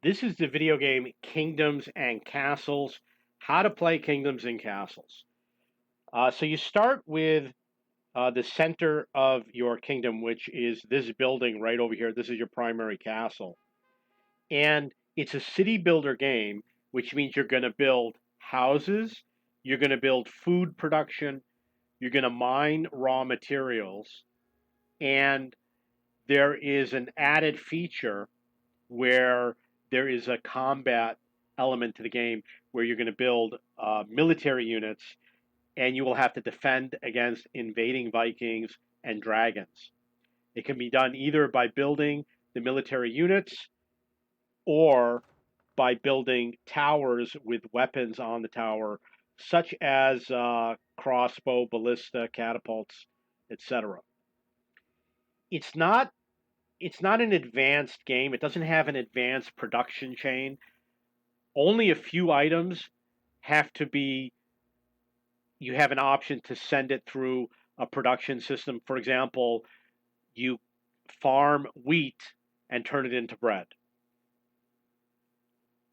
This is the video game Kingdoms and Castles, how to play Kingdoms and Castles. So you start with the center of your kingdom, which is this building right over here. This is your primary castle. And it's a city builder game, which means you're going to build houses, you're going to build food production, you're going to mine raw materials, and there is an added feature where there is a combat element to the game where you're going to build military units and you will have to defend against invading Vikings and dragons. It can be done either by building the military units or by building towers with weapons on the tower, such as crossbow, ballista, catapults, etc. It's not it's not an advanced game. It doesn't have an advanced production chain. Only a few items have to be, you have an option to send it through a production system. For example, you farm wheat and turn it into bread.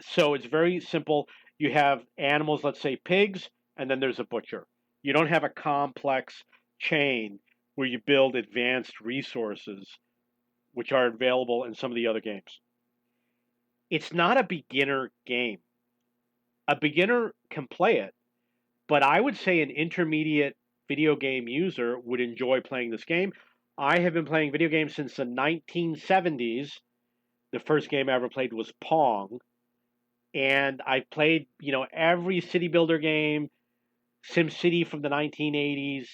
So it's very simple. You have animals, let's say pigs, and then there's a butcher. You don't have a complex chain where you build advanced resources, which are available in some of the other games. It's not a beginner game. A beginner can play it, but I would say an intermediate video game user would enjoy playing this game. I have been playing video games since the 1970s. The first game I ever played was Pong, and I played, every city builder game, SimCity from the 1980s.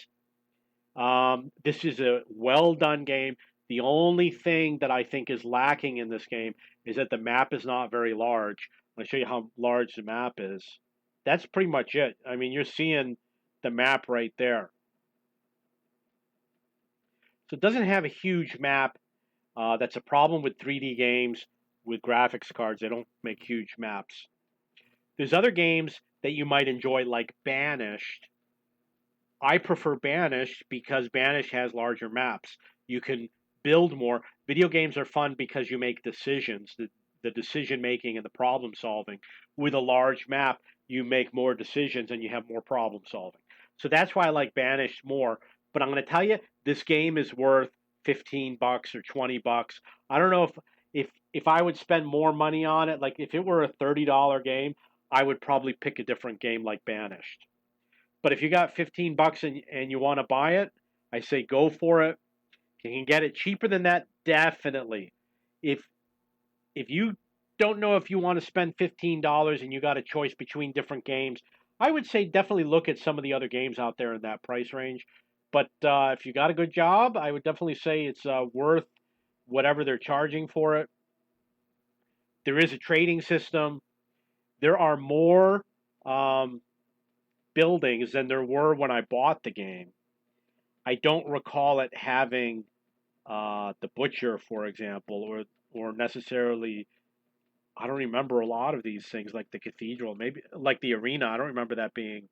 This is a well done game. The only thing that I think is lacking in this game is that the map is not very large. I'll show you how large the map is. That's pretty much it. I mean, you're seeing the map right there. So it doesn't have a huge map. That's a problem with 3D games with graphics cards. They don't make huge maps. There's other games that you might enjoy, like Banished. I prefer Banished because Banished has larger maps. You can build more. Video games are fun because you make decisions, the decision making and the problem solving. With a large map, you make more decisions and you have more problem solving. So that's why I like Banished more. But I'm going to tell you, this game is worth $15 or $20. I don't know if I would spend more money on it. Like if it were a $30 game, I would probably pick a different game like Banished. But if you got $15 and you want to buy it, I say go for it. You can get it cheaper than that, definitely. If if you don't know if you want to spend $15 and you got a choice between different games, I would say definitely look at some of the other games out there in that price range. But if you got a good job, I would definitely say it's worth whatever they're charging for it. There is a trading system. There are more buildings than there were when I bought the game. I don't recall it having the butcher, for example, or necessarily. I don't remember a lot of these things like the cathedral, maybe like the arena. I don't remember that being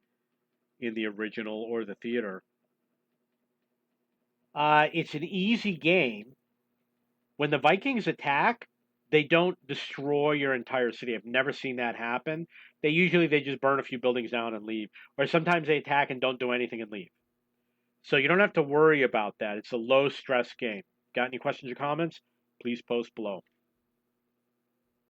in the original or the theater. It's an easy game. When the Vikings attack, they don't destroy your entire city. I've never seen that happen. They just burn a few buildings down and leave, or sometimes they attack and don't do anything and leave. So you don't have to worry about that. It's a low stress game. Got any questions or comments? Please post below.